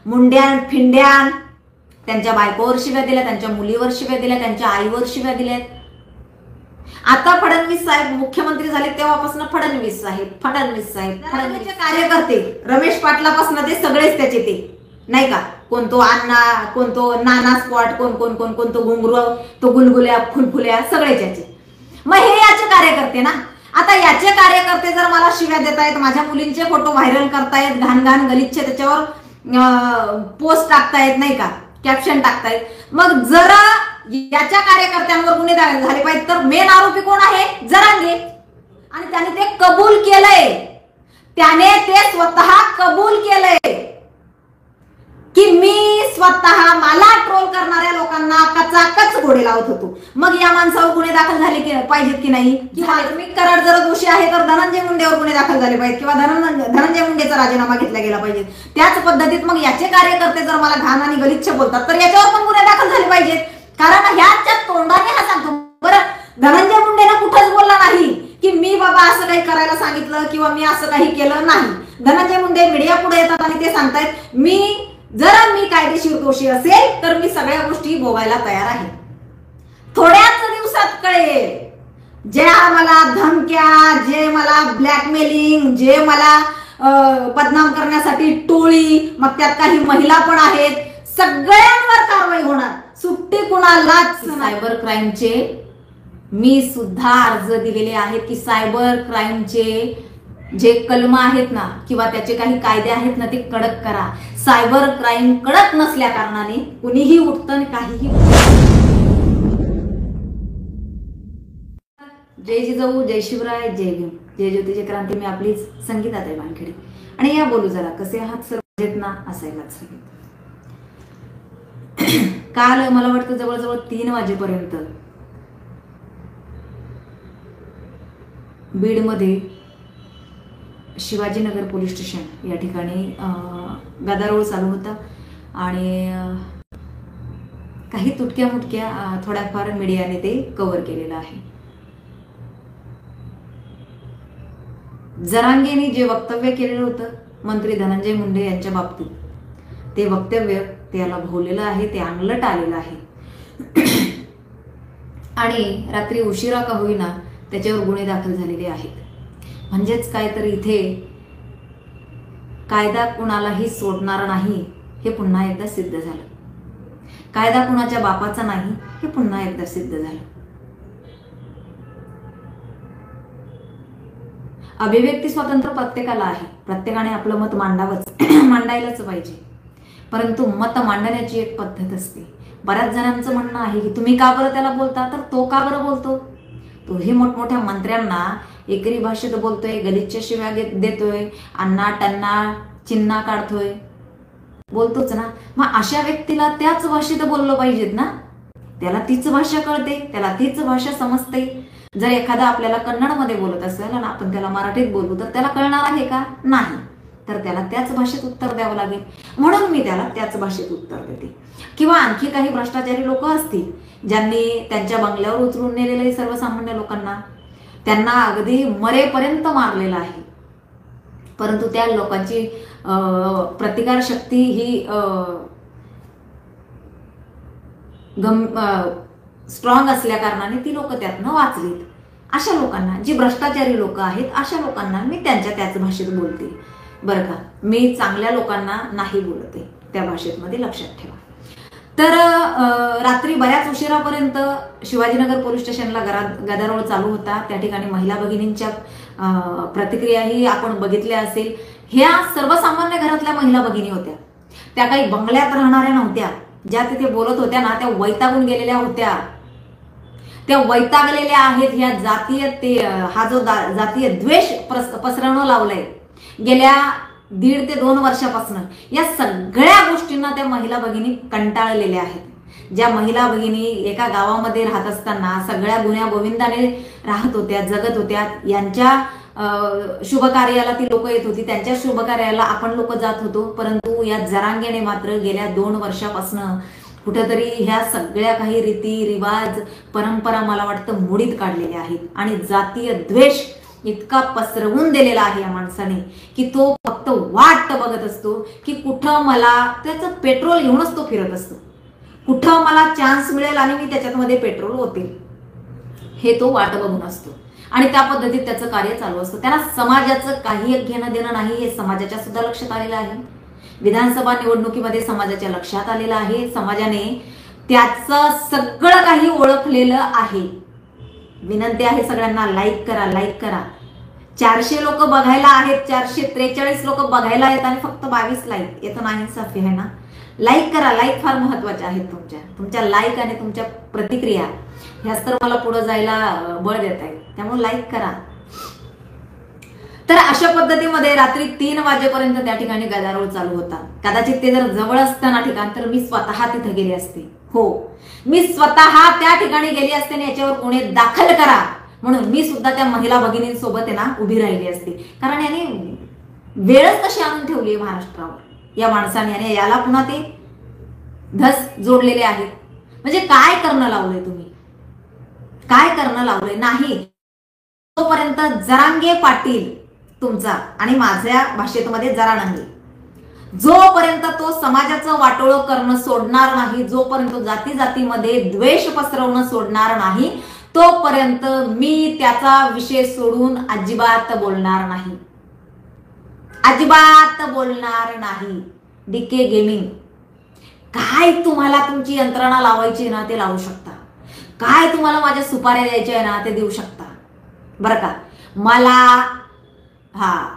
मुंड्यान फिंड्यान त्यांच्या बायकोवर शिव्या दिल्या, त्यांच्या मुलीवर शिव्या दिल्या, त्यांच्या आईवर शिव्या दिल्यात. आता फडणवीस साहेब मुख्यमंत्री झाले तेव्हापासून फडणवीस साहेब कार्यकर्ते रमेश पाटलापासून ते सगळेच त्याचे ते नाही का, कोण तो अण्णा, कोण तो नाना स्पॉट, कोण तो घुंगरू, तो गुलगुल्या फुलफुल्या सगळेच याचे. मग हे याचे कार्यकर्ते ना. आता याचे कार्यकर्ते जर मला शिव्या देतायत, माझ्या मुलींचे फोटो व्हायरल करतायत, घाण गलिच्छ त्याच्यावर पोस्ट टाकतायत नाही का, कॅप्शन टाकतायत, मग जरा याच्या कार्यकर्त्यांवर गुन्हे दाखल झाले पाहिजे. तर मेन आरोपी कोण आहे? जरांगे. आणि त्याने ते कबूल केलंय, त्याने ते स्वतः कबूल केलंय की मी स्वतः मला ट्रोल करणाऱ्या लोकांना कचाकच घोडे लावत होतो. मग या माणसावर गुन्हे दाखल झाले पाहिजेत की नाही? किंवा मी कराड जर दोषी आहे तर धनंजय मुंडेवर गुन्हे दाखल झाले पाहिजेत किंवा धनंजय मुंडेचा राजीनामा घेतला गेला पाहिजे. त्याच पद्धतीत मग याचे कार्यकर्ते जर मला घाण आणि गलिच्छ बोलतात तर याच्यावर पण गुन्हे दाखल झाले पाहिजेत. कारण ह्याच्या तोंडाने हा सांगतो. बरं, धनंजय मुंडेनं कुठंच बोलला नाही की मी बाबा असं काही करायला सांगितलं किंवा मी असं काही केलं नाही. धनंजय मुंडे मीडिया पुढे येतात आणि ते सांगतायत जर मी कायदेशीर दोषी असेल तर मी सगळ्या गोष्टी भोगायला तयार आहे. थोड्याच दिवसात कळेल. जे मला धमक्या, जे मला ब्लॅकमेलिंग, जे मला बदनाम करण्यासाठी टोळी, मग त्यात काही महिला पण आहेत, सगळ्यांवर कारवाई होणार. सुट्टी कुणालाच. सायबर क्राईमचे मी सुद्धा अर्ज दिलेले आहेत की सायबर क्राईमचे जे कलम आहेत ना किंवा त्याचे काही कायदे आहेत ना ते कडक करा. सायबर क्राईम कडक नसल्या कारणाने कुणीही उठतं काहीही. जय जिजाऊ, जय शिवराय, जय भीम, जय ज्योती, जय क्रांती. मी आपलीच संगीताताई वानखेडे आणि या बोलू जरा कसे आहात सर? मजेत ना? असायलाच हवे. काल मला वाटतं जवळजवळ 3 वाजेपर्यंत बीडमध्ये शिवाजीनगर पोलीस स्टेशन या ठिकाणी गदारोळ चालू होता आणि काही तुटक्या मुटक्या थोड्याफार मीडियाने ते कव्हर केलेलं आहे. जरांगेने जे वक्तव्य केलेलं होतं मंत्री धनंजय मुंडे यांच्या बाबतीत, ते वक्तव्य त्याला भोवलेलं आहे, ते अंगलट आलेलं आहे आणि रात्री उशिरा का होईना त्याच्यावर गुन्हे दाखल झालेले आहेत. म्हणजेच काय तर इथे कायदा कुणालाही सोडणार नाही हे पुन्हा एकदा सिद्ध झालं. कायदा कुणाच्या बापाचा नाही हे पुन्हा एकदा सिद्ध झालं. अभिव्यक्ती स्वातंत्र्य प्रत्येकाला आहे, प्रत्येकाने आपलं मत मांडायलाच पाहिजे. परंतु मत मांडण्याची एक पद्धत असते. बऱ्याच जणांचं म्हणणं आहे की तुम्ही का बरं त्याला बोलता, तर तो का बरं बोलतो? तोही मोठमोठ्या मंत्र्यांना एकरी भाषेत बोलतोय, गलिच्छ शिव्या देतोय, अन्ना टन्ना चिन्ना काढतोय, बोलतोच ना. मग अशा व्यक्तीला त्याच भाषेत बोललं पाहिजेत ना. त्याला तीच भाषा कळते, त्याला तीच भाषा समजते. जर एखादा आपल्याला कन्नडमध्ये बोलत असेल आणि आपण त्याला मराठीत बोलू तर त्याला कळणार आहे का? नाही. तर त्याला त्याच भाषेत उत्तर द्यावं लागेल. म्हणून मी त्याला त्याच भाषेत उत्तर देते. किंवा आणखी काही भ्रष्टाचारी लोक असतील ज्यांनी त्यांच्या बंगल्यावर उचलून नेलेलं आहे सर्वसामान्य लोकांना, त्यांना अगदी मरेपर्यंत मारलेलं आहे, परंतु त्या लोकांची प्रतिकार शक्ती ही स्ट्रॉंग असल्या कारणाने ती लोक त्यातनं वाचलीत. अशा लोकांना, जी भ्रष्टाचारी लोक आहेत अशा लोकांना मी त्यांच्या त्याच भाषेत बोलते बरं का. मी चांगल्या लोकांना नाही बोलते त्या भाषेत, मध्ये लक्षात ठेवा. तर रात्री बऱ्याच उशिरापर्यंत शिवाजीनगर पोलीस स्टेशनला गदारोळ चालू होता. त्या ठिकाणी महिला भगिनींच्या प्रतिक्रियाही आपण बघितल्या असेल. ह्या सर्वसामान्य घरातल्या महिला भगिनी होत्या, त्या काही बंगल्यात राहणाऱ्या नव्हत्या. ज्या तिथे बोलत होत्या ना त्या वैतागून गेलेल्या होत्या. त्या वैतागलेल्या आहेत. ह्या हा जो जातीय द्वेष पसरवणं लावलंय गेल्या 1.5 ते 2 वर्षापासून, या सगळ्या गोष्टींना त्या महिला भगिनी कंटाळलेल्या आहेत. ज्या महिला भगिनी एका गावामध्ये राहत असताना सगळ्या गुन्ह्या गोविंदाने राहत होत्या, जगत होत्या, यांच्या शुभकार्याला ती लोक येत होती, त्यांच्या शुभकार्याला आपण लोक जात होतो. परंतु या जरांगेने मात्र गेल्या 2 वर्षापासून कुठेतरी ह्या सगळ्या काही रीती रिवाज परंपरा मला वाटतं मोडीत काढलेल्या आहेत आणि जातीय द्वेष इतका पसरवून दिलेला आहे या माणसाने की तो फक्त वाट बघत असतो की कुठं मला त्याचं पेट्रोल घेऊनच तो फिरत असतो, कुठं मला चान्स मिळेल आणि मी त्याच्यामध्ये पेट्रोल ओतेल, हे तो वाट बघून असतो आणि त्या पद्धतीत त्याचं कार्य चालू असतं. त्यांना समाजाचं काही घेणं देणं नाही, हे समाजाच्या सुद्धा लक्षात आलेलं आहे. विधानसभा निवडणुकीमध्ये समाजाच्या लक्षात आलेलं आहे. समाजाने त्याचं सगळं काही ओळखलेलं आहे. विनंती आहे सगळ्यांना, लाईक करा, लाईक करा. 400 लोक बघायला आहेत, 443 लोक बघायला आहेत आणि फक्त 22 लाईक. येतं नाही साफी आहे ना. लाईक करा, लाईक फार महत्वाच्या आहेत. तुमच्या लाईक आणि तुमच्या प्रतिक्रिया ह्याच तर मला पुढे जायला बळ देत आहेत. त्यामुळे लाईक करा. तर अशा पद्धतीमध्ये रात्री 3 वाजेपर्यंत त्या ठिकाणी गदारोळ चालू होता. कदाचित ते जर जवळ असतं ना ठिकाण तर मी स्वतः तिथे गेली असते. हो, मी स्वतः त्या ठिकाणी गेली असते आणि याच्यावर गुन्हे दाखल करा म्हणून मी सुद्धा त्या महिला भगिनींसोबत आहे ना उभी राहिली असते. कारण याने वेळच कशी आणून ठेवली आहे महाराष्ट्रावर या माणसाने, आणि याला पुन्हा ते धस जोडलेले आहेत. म्हणजे काय करणं लावलंय तुम्ही, काय करणं लावलंय? नाही, तोपर्यंत जरांगे पाटील तुमचा आणि माझ्या भाषेमध्ये जरांगे, जोपर्यंत तो समाजाचं वाटोळं करणं सोडणार नाही, जोपर्यंत जाती जातीमध्ये द्वेष पसरवणं सोडणार नाही, तोपर्यंत मी त्याचा विषय सोडून अजिबात बोलणार नाही, अजिबात बोलणार नाही. डीके गेमिंग, काय तुम्हाला तुमची यंत्रणा लावायची ना ते लावू शकता, काय तुम्हाला माझ्या सुपाऱ्या द्यायच्या आहे ना ते देऊ शकता, बरं का. मला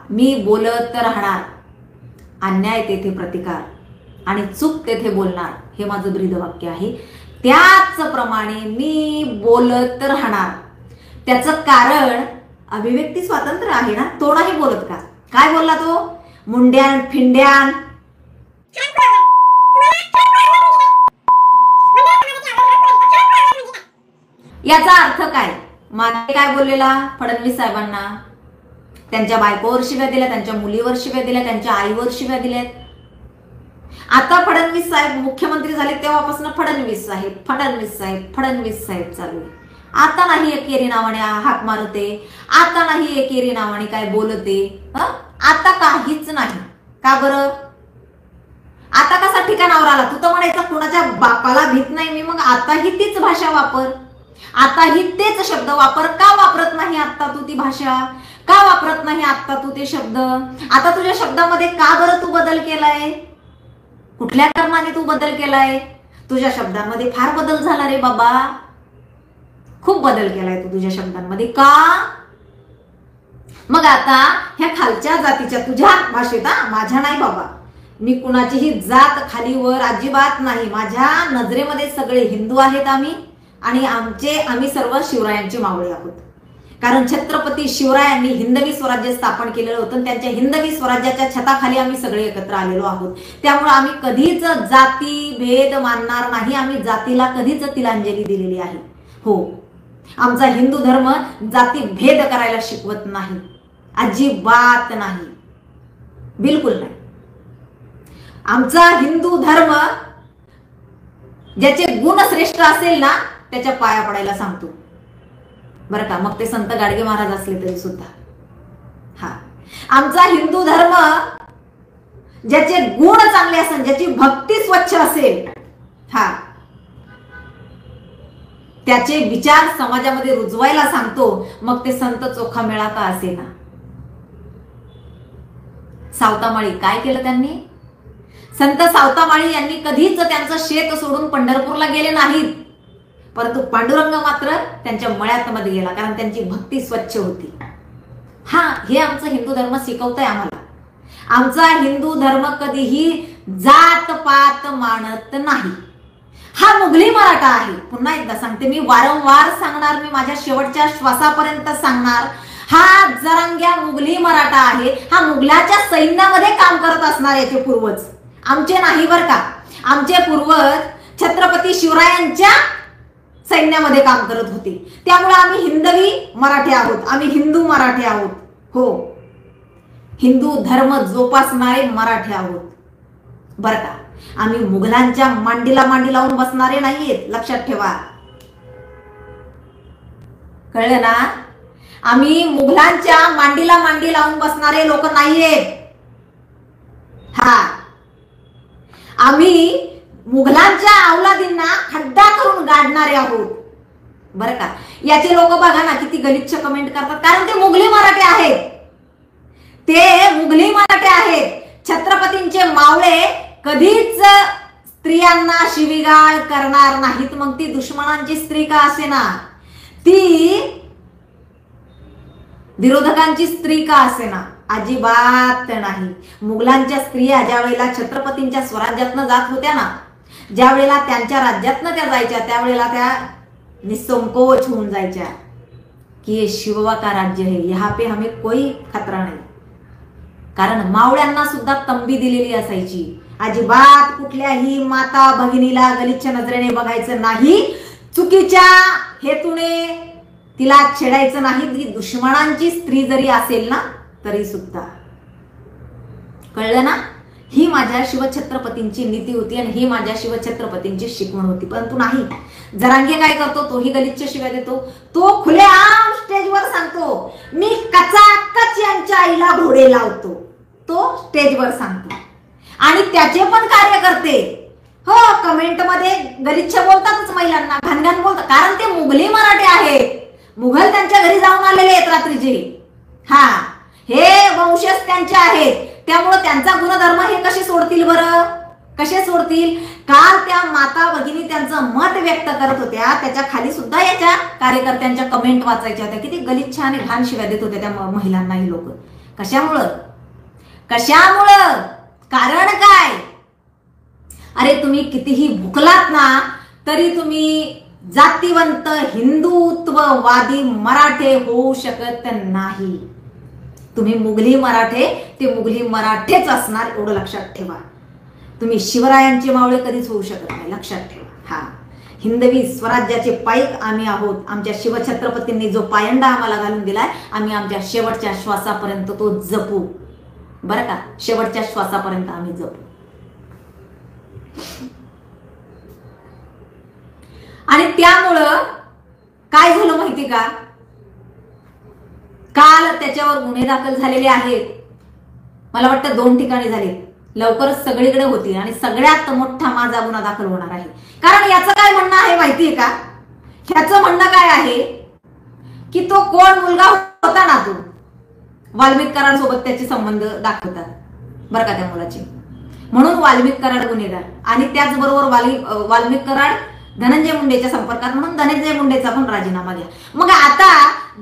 मी बोलत तर राहणार, अन्याय तेथे प्रतिकार आणि चूक तेथे बोलणार, हे माझं ब्रीदवाक्य आहे. त्याचप्रमाणे मी बोलत राहणार. त्याचं कारण अभिव्यक्ती स्वातंत्र्य आहे ना, तो नाही बोलत का? काय बोलला तो? मुंड्यान फिंड्यान. याचा अर्थ काय? मागे काय बोललेला फडणवीस साहेबांना? त्यांच्या बायकोवर शिव्या दिल्या, त्यांच्या मुलीवर शिव्या दिल्या, त्यांच्या आईवर शिव्या दिल्यात. आता फडणवीस साहेब मुख्यमंत्री झाले तेव्हापासून फडणवीस साहेब, फडणवीस साहेब, फडणवीस साहेब चालू आहे. आता नाही एकेरी नावाने हाक मारते, आता नाही एकेरी नावाने काय बोलते, आता काहीच नाही. का बरं? आता कसा ठिकाणावर आला? तू तर म्हणायचा कुणाच्या बापाला भीत नाही मी, मग आताही तीच भाषा वापर, आताही तेच शब्द वापर. का वापरत नाही आता तू ती भाषा? का वापरत नाही आता तू ते शब्द? आता तुझ्या शब्दामध्ये का बरं तू बदल केलाय? कुठल्या कारणाने तू बदल केलाय? तुझ्या शब्दांमध्ये फार बदल झाला रे बाबा, खूप बदल केलाय तू तुझ्या शब्दांमध्ये. का? मग आता ह्या खालच्या जातीच्या तुझ्या भाषेत, माझ्या नाही बाबा, मी कुणाचीही जात खालीवर अजिबात नाही. माझ्या नजरेमध्ये सगळे हिंदू आहेत आम्ही, आणि आम्ही सर्व शिवरायांची मावळे आहोत. कारण छत्रपती शिवरायांनी हिंदवी स्वराज्य स्थापन केलेलं होतं, त्यांच्या हिंदवी स्वराज्याच्या छताखाली आम्ही सगळे एकत्र आलेलो आहोत. त्यामुळे आम्ही कधीच जाती भेद मानणार नाही, आम्ही जातीला कधीच तिलांजली दिलेली आहे. हो, आमचा हिंदू धर्म जाती भेद करायला शिकवत नाही, अजिबात नाही, बिलकुल नाही. आमचा हिंदू धर्म ज्याचे गुण श्रेष्ठ असेल ना त्याच्या पाया पडायला सांगतो, बरं का. मग ते संत गाडगे महाराज असले तरी सुद्धा. आमचा हिंदू धर्म ज्याचे गुण चांगले असेल, ज्याची भक्ती स्वच्छ असेल, त्याचे विचार समाजामध्ये रुजवायला सांगतो. मग ते संत चोखा मेळा का असेना. सावतामाळी काय केलं त्यांनी? संत सावतामाळी यांनी कधीच त्यांचं शेत सोडून पंढरपूरला गेले नाहीत, परंतु पांडुरंग मात्र त्यांच्या मळ्यात मध्ये गेला, कारण त्यांची भक्ती स्वच्छ होती. हे आमचं हिंदू धर्म शिकवतंय आम्हाला. आमचा हिंदू धर्म कधीही जात पात मानत नाही. हा मुघली मराठा आहे. पुन्हा एकदा सांगते, मी वारंवार सांगणार, मी माझ्या शेवटच्या श्वासापर्यंत सांगणार, हा जरांग्या मुघली मराठा आहे. हा मुघलाच्या सैन्यामध्ये काम करत असणार याचे पूर्वज, आमचे नाही बरं का. आमचे पूर्वज छत्रपती शिवरायांच्या सैन्यामध्ये काम करत होते. त्यामुळे आम्ही हिंदवी मराठी आहोत, आम्ही हिंदू मराठी आहोत. हो, हिंदू धर्म जोपासणारे मराठी आहोत, बरं का. आम्ही मुघलांच्या मांडीला मांडी लावून बसणारे नाहीयेत, लक्षात ठेवा, कळलं ना. आम्ही मुघलांच्या मांडीला मांडी लावून बसणारे लोक नाहीयेत. हा, आम्ही मुघलांच्या अवलादींना खड्डा करून गाडणारे आहोत बरं का. याचे लोक बघा ना किती गलिच्छ कमेंट करतात, कारण ते मुघली मराठे आहेत. ते मुघली मराठे आहेत. छत्रपतींचे मावळे कधीच स्त्रियांना शिवीगाळ करणार नाहीत. मग ती दुश्मनांची स्त्री का असेना, ती विरोधकांची स्त्री का असेना, अजिबात नाही. मुघलांच्या स्त्रिया ज्या वेळेला छत्रपतींच्या स्वराज्यातनं जात होत्या ना, ज्या वेळेला त्यांच्या राज्यातनं त्या जायच्या, त्यावेळेला त्या निसंकोच होऊन जायच्या की ये शिववा का राज्य है, यहाँ पे हमें कोई खतरा नाही. कारण मावळ्यांना सुद्धा तंबी दिलेली असायची. अजिबात कुठल्याही माता भगिनीला गलिच्छ नजरेने बघायचं नाही, चुकीच्या हेतूने तिला छेडायचं नाही. ती दुश्मनांची स्त्री जरी असेल ना तरी सुद्धा. कळलं ना. ही माझ्या शिवछत्रपतींची नीती होती आणि ही माझ्या शिवछत्रपतींची शिकवण होती. परंतु नाही, जरांगे काय करतो, तोही गलिच्छ शिव्या देतो. तो खुलेआम स्टेजवर सांगतो मी कचाकच यांच्या आईला घोडे लावतो. तो स्टेजवर सांगतो. आणि त्याचे पण कार्यकर्ते हो कमेंट मध्ये गलिच्छ बोलतातच, महिलांना घाणघाण बोलतात. कारण ते मुघली मराठे आहेत. मुघल त्यांच्या घरी जाऊन आलेले आहेत रात्रीचे. हा, हे वंशज त्यांचे आहेत. त्यामुळे त्यांचा गुणधर्म हे कसे सोडतील बरं, कसे सोडतील. काल त्या माता भगिनी त्यांचं मत व्यक्त करत होत्या, त्याच्या खाली सुद्धा याच्या कार्यकर्त्यांच्या कमेंट वाचायच्या होत्या. किती गलिच्छ आणि घाण शिव्या देत होत्या त्या महिलांना ही लोक. कशामुळं, कशामुळं, कारण काय. अरे तुम्ही कितीही भुकलात ना तरी तुम्ही जातीवंत हिंदुत्ववादी मराठे होऊ शकत नाही. तुम्ही मुघली मराठे ते मुघली मराठेच असणार, एवढं लक्षात ठेवा. तुम्ही शिवरायांचे मावळे कधीच होऊ शकत नाही, लक्षात ठेवा. हा, हिंदवी स्वराज्याचे पाईक आम्ही आहोत. आमच्या शिवछत्रपतींनी जो पायंडा आम्हाला घालून दिलाय, आम्ही आमच्या शेवटच्या श्वासापर्यंत तो जपू बरं का. शेवटच्या श्वासापर्यंत आम्ही जपू. आणि त्यामुळं काय झालं माहिती का, काल त्याच्यावर गुन्हे दाखल झालेले आहेत. मला वाटतं 2 ठिकाणी झाले. लवकरच सगळीकडे होतील आणि सगळ्यात मोठा माझा गुन्हा दाखल होणार आहे. कारण याचं काय म्हणणं आहे माहितीये का, ह्याचं म्हणणं काय आहे की तो कोण मुलगा होता ना, तो वाल्मिक कराडासोबत त्याचे संबंध दाखवतात बरं का त्या मुलाचे. म्हणून वाल्मिक कराड गुन्हेगार. आणि त्याचबरोबर वाल्मिक कराड धनंजय मुंडेच्या संपर्कात, म्हणून धनंजय मुंडेचा पण राजीनामा घ्या. मग आता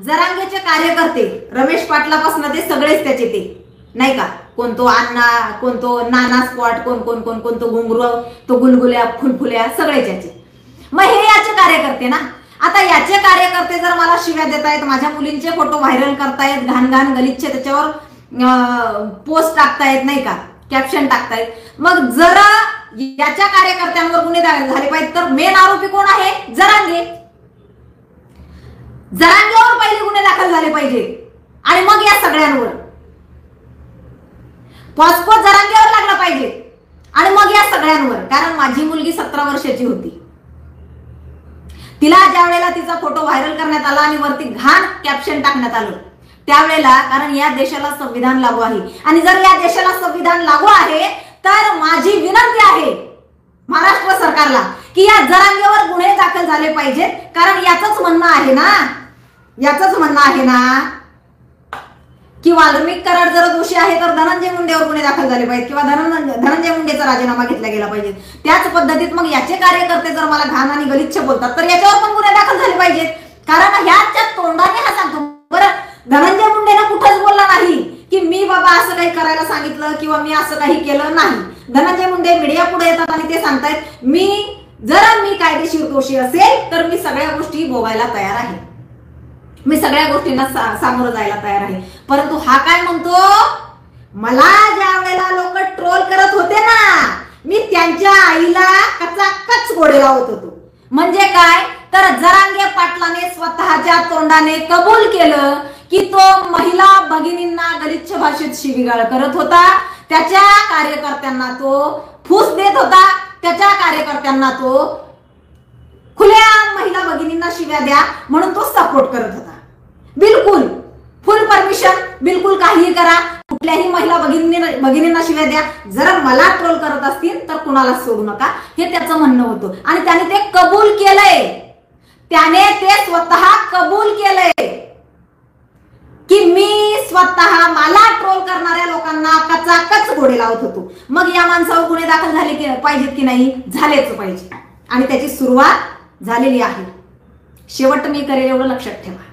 जरांगेचे कार्यकर्ते रमेश पाटलापासून ते सगळेच त्याचे ते नाही का, कोण तो अण्णा, कोण तो नाना स्क्वॉट, कोण कोण कोण कोण तो घुंगरू, तो गुलगुल्या, फुलफुल्या, सगळेच याचे. मग हे याचे कार्यकर्ते ना. आता याचे कार्यकर्ते जर मला शिव्या देत आहेत, माझ्या मुलींचे फोटो व्हायरल करतायत, घाण घाण गलिच्छ त्याच्यावर पोस्ट टाकतायत नाही का, कॅप्शन टाकतायत, मग जरा याच्या कार्यकर्त्यांवर गुन्हे दाखल झाले पाहिजे. तर मेन आरोपी कोण आहे, जरांगे. जरांगेवर पहिले गुन्हे दाखल झाले पाहिजे आणि मग या सगळ्यांवर पॉस्को जरांगेवर लागला पाहिजे आणि मग या सगळ्यांवर. कारण माझी मुलगी 17 वर्षाची होती. तिला ज्या वेळेला तिचा फोटो व्हायरल करण्यात आला आणि वरती घाण कॅप्शन टाकण्यात आलं, त्यावेळेला, कारण या देशाला संविधान लागू आहे आणि जर या देशाला संविधान लागू आहे तर माझी विनंती आहे महाराष्ट्र सरकारला की या जरांगेवर गुन्हे दाखल झाले पाहिजेत. कारण याचंच म्हणणं आहे ना, याचंच म्हणणं आहे ना की वाल्मिक कराड जर दोषी आहे तर धनंजय मुंडेवर गुन्हे दाखल झाले पाहिजेत किंवा धनंजय मुंडेचा राजीनामा घेतला गेला पाहिजे. त्याच पद्धतीत मग याचे कार्यकर्ते जर मला घाण आणि गलिच्छ बोलतात तर याच्यावर पण गुन्हे दाखल झाले पाहिजेत. कारण ह्याच्या तोंडाने हा सांगतो. बरं, धनंजय मुंडेनं कुठंच बोलला नाही की मी बाबा असं काही करायला सांगितलं किंवा मी असं काही केलं नाही. धनंजय मुंडे मीडिया पुढे येतात आणि ते सांगतायत जर मी कायदेशीर दोषी असेल तर मी सगळ्या गोष्टी भोगायला तयार आहे, मी सगळ्या गोष्टींना सामोरं जायला तयार आहे. परंतु हा काय म्हणतो, मला ज्या वेळेला लोक ट्रोल करत होते ना, मी त्यांच्या आईला कचाकच घोडे लावत होतो. म्हणजे काय, तर जरांगे पाटलाने स्वतःच्या तोंडाने कबूल केलं की तो महिला भगिनींना गलिच्छ भाषेत शिवीगाळ करत होता, त्याच्या कार्यकर्त्यांना तो फूस देत होता, त्याच्या कार्यकर्त्यांना तो खुल्या महिला भगिनींना शिव्या द्या म्हणून तो सपोर्ट करत होता. बिलकुल फुल परमिशन, बिलकुल काहीही करा, कुठल्याही महिला भगिनींना शिव्या द्या, जर मला ट्रोल करत असतील तर कुणाला सोडू नका, हे त्याचं म्हणणं होतं. आणि त्याने ते कबूल केलंय, त्याने ते स्वतः कबूल केलंय की मी स्वतः मला ट्रोल करणाऱ्या लोकांना कचाकच गोडे लावत होतो. मग या माणसावर गुन्हे दाखल झाले की पाहिजेत की नाही? झालेच पाहिजे. आणि त्याची सुरुवात झालेली आहे. शेवट मी करेल एवढं लक्षात ठेवा.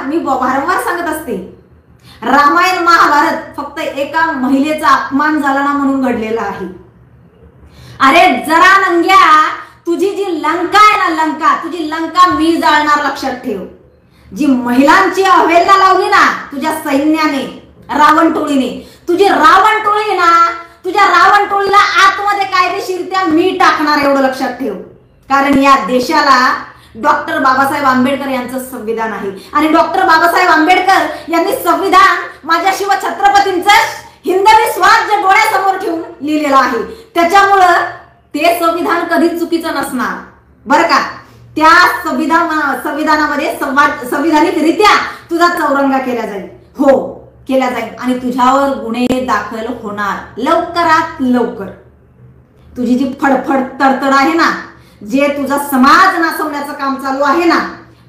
मी वारंवार सांगत असते, रामायण महाभारत फक्त एका महिलेचा अपमान झाला ना म्हणून घडलेला आहे. अरे जरा नंग्या, तुझी जी लंका आहे ना, लंका, तुझी लंका मी जाळणार, लक्षात ठेव. जी महिलांची अवहेलना लावली ना तुझ्या सैन्याने, रावण टोळीने, तुझी रावण टोळी ना, तुझ्या रावण टोळीला आतमध्ये कायदेशीररित्या मी टाकणार, एवढं लक्षात ठेव. कारण या देशाला डॉक्टर बाबासाहेब आंबेडकर यांचं संविधान आहे. आणि डॉक्टर बाबासाहेब आंबेडकर यांनी संविधान माझ्या शिवछत्रपतींचं हिंदवी स्वराज्य डोळ्यासमोर ठेवून लिहिलेलं आहे. त्याच्यामुळं ते संविधान कधीच चुकीचं नसणार बरं का. त्या संविधानामध्ये संविधानिकरित्या तुझा चौरंगा केला जाईल, हो केला जाईल. आणि तुझ्यावर गुन्हे दाखल होणार लवकरात लवकर. तुझी जी फडफड तडतड आहे ना, जे तुझा समाज नासवण्याचं काम चालू आहे ना,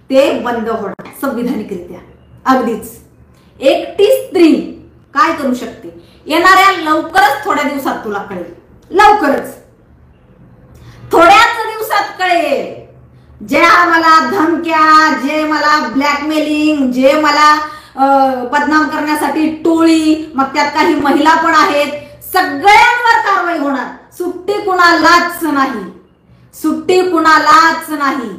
ते बंद होणार संविधानिकरित्या. अगदीच एकटी स्त्री काय करू शकते येणाऱ्या लवकरच थोड्या दिवसात तुला कळेल, लवकरच थोड्याच दिवसात कळेल. जे मला धमक्या, जे मला ब्लॅकमेलिंग, जे मला बदनाम करण्यासाठी टोळी, मग त्यात काही महिला पण आहेत, सगळ्यांवर कारवाई होणार. सुट्टी कुणालाच नाही, सुट्टी कुणालाच नाही.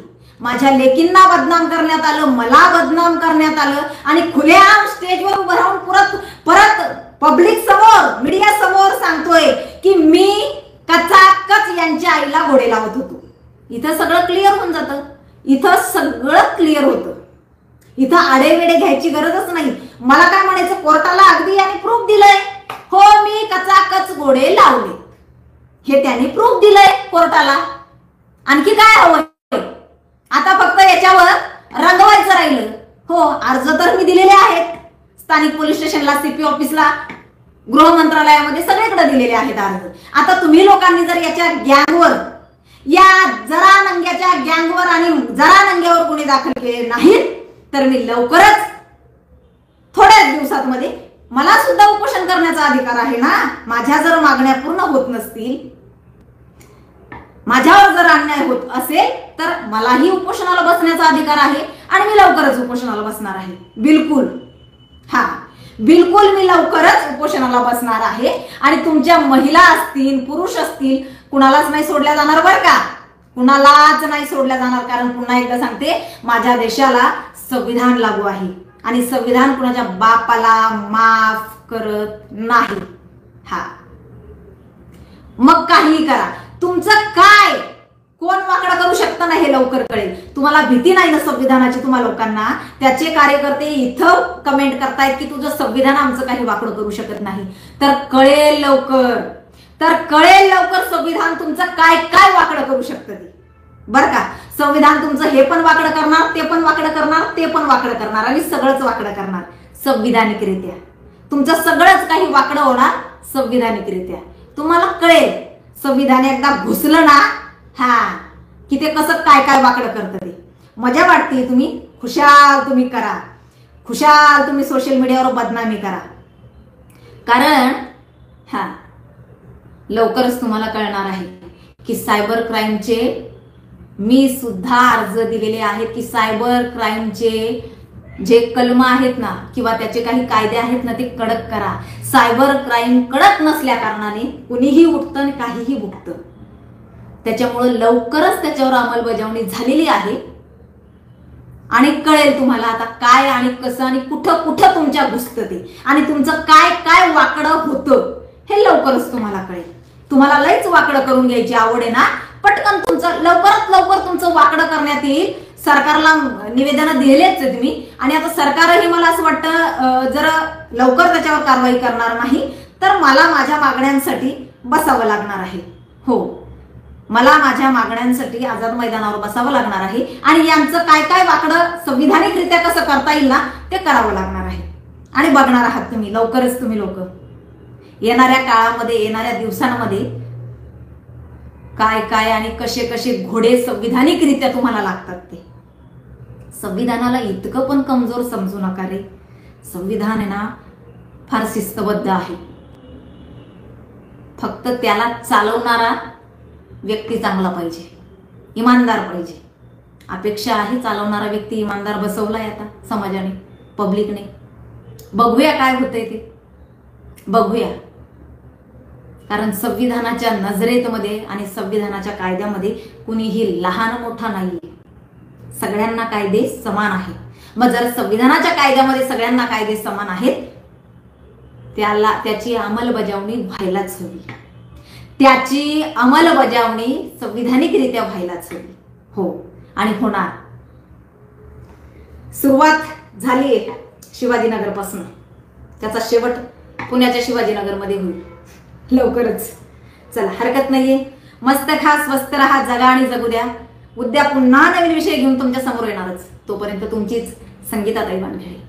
माझ्या लेकींना बदनाम करण्यात आलं, मला बदनाम करण्यात आलं, आणि खुलेआम स्टेजवर उभं राहून परत पब्लिक समोर, मीडिया समोर सांगतोय की मी कचाकच यांच्या आईला घोडे लावत होतो. इथं सगळं क्लिअर होऊन जातं, इथं सगळं क्लिअर होतं. इथं आडेवेडे घ्यायची गरजच नाही. मला काय म्हणायचं, कोर्टाला अगदी याने प्रूफ दिलंय, हो मी कचाकच घोडे लावले, हे त्यांनी प्रूफ दिलंय कोर्टाला. आणखी काय हवं? आता फक्त याच्यावर रंगवायचं राहिलं. हो अर्ज तर मी दिलेले आहेत, स्थानिक पोलीस स्टेशनला, सीपी ऑफिसला, गृह मंत्रालयामध्ये सगळीकडे दिलेले आहेत अर्ज. आता तुम्ही लोकांनी जर याच्या गँगवर, या जरा नंग्याच्या गँगवर आणि जरा नंग्यावर गुन्हे दाखल केले नाहीत तर मी लवकरच थोड्याच दिवसांमध्ये, मला सुद्धा उपोषण करण्याचा अधिकार आहे ना. माझ्या जर मागण्या पूर्ण होत नसतील, माझ्यावर जर अन्याय होत असेल तर मलाही उपोषणाला बसण्याचा अधिकार आहे आणि मी लवकरच उपोषणाला बसणार आहे. बिलकुल, हा बिलकुल मी लवकरच उपोषणाला बसणार आहे. आणि तुमच्या महिला असतील, पुरुष असतील, कुणालाच नाही सोडल्या जाणार बरं का, कुणालाच नाही सोडल्या जाणार. कारण पुन्हा एकदा सांगते, माझ्या देशाला संविधान लागू आहे आणि संविधान कुणाच्या बापाला माफ करत नाही. हा मग काहीही करा, तुमचं काय कोण वाकडं करू शकतं ना हे लवकर कळेल. तुम्हाला भीती नाही ना संविधानाची तुम्हा लोकांना? त्याचे कार्यकर्ते इथं कमेंट करतायत की तुझं संविधान आमचं काही वाकडं करू शकत नाही. तर कळेल लवकर, तर कळेल लवकर संविधान तुमचं काय काय वाकडं करू शकतं ते, बरं का. संविधान तुमचं हे पण वाकडं करणार, ते पण वाकडं करणार, ते पण वाकडं करणार आणि सगळंच वाकडं करणार संविधानिकरित्या. तुमचं सगळंच काही वाकडं होणार संविधानिकरित्या. तुम्हाला कळेल संविधान एकदा घुसलं ना, हा की ते कसं काय काय वाकडं करतं ते. मजा वाटते. तुम्ही खुशाल तुम्ही करा, खुशाल तुम्ही सोशल मीडियावर बदनामी करा. कारण हा लवकरच तुम्हाला कळणार आहे की सायबर क्राईमचे मी सुद्धा अर्ज दिलेले आहेत की सायबर क्राईमचे जे कलम आहेत ना किंवा त्याचे काही कायदे आहेत ना ते कडक करा. सायबर क्राईम कडक नसल्या कारणाने कुणीही उठतं आणि काहीही भुगतं. त्याच्यामुळे लवकरच त्याच्यावर अंमलबजावणी झालेली आहे आणि कळेल तुम्हाला आता काय आणि कसं आणि कुठं कुठं तुमच्या घुसतं ते आणि तुमचं काय काय वाकडं होतं हे लवकरच तुम्हाला कळेल. तुम्हाला लयच वाकडं करून घ्यायची आवड आहे ना, पटकन तुमचं लवकरात लवकर तुमचं वाकडं करण्यात येईल. सरकारला निवेदन दिलेच आहे तुम्ही आणि आता सरकारही मला असं वाटतं जर लवकर त्याच्यावर कारवाई करणार नाही तर मला माझ्या मागण्यांसाठी बसावं लागणार आहे. हो मला माझ्या मागण्यांसाठी आझाद मैदानावर बसावं लागणार आहे आणि यांचं काय काय वाकडं संविधानिकरित्या कसं करता येईल ना ते करावं लागणार आहे. आणि बघणार आहात तुम्ही लवकरच, तुम्ही लोक येणाऱ्या काळामध्ये, येणाऱ्या दिवसांमध्ये काय काय आणि कसे कसे घोडे संविधानिकरित्या तुम्हाला लागतात ते. संविधानाला इतकं पण कमजोर समजू नका रे. संविधान आहे ना फार शिस्तबद्ध आहे. फक्त त्याला चालवणारा व्यक्ती चांगला पाहिजे, इमानदार पाहिजे. अपेक्षा आहे चालवणारा व्यक्ती इमानदार बसवलाय आता समाजाने, पब्लिकने. बघूया काय होतंय ते, बघूया. कारण संविधानाच्या नजरेमध्ये आणि संविधानाच्या कायद्यामध्ये कुणीही लहान मोठा नाहीये. सगळ्यांना कायदे समान आहेत. मग जर संविधानाच्या कायद्यामध्ये सगळ्यांना कायदे समान आहेत, त्याची अंमलबजावणी व्हायलाच हवी. त्याची अंमलबजावणी संविधानिकरित्या व्हायलाच हवी. हो, आणि होणार. सुरुवात झाली शिवाजीनगरपासून, त्याचा शेवट पुण्याच्या शिवाजीनगरमध्ये होईल लवकरच. चला, हरकत नाहीये. मस्त खा, स्वस्त राहा, जगा आणि जगू द्या. उद्या पुन्हा नवीन विषय घेऊन तुमच्या समोर येणारच. तोपर्यंत तुमचीच संगीताताई वानखेडे.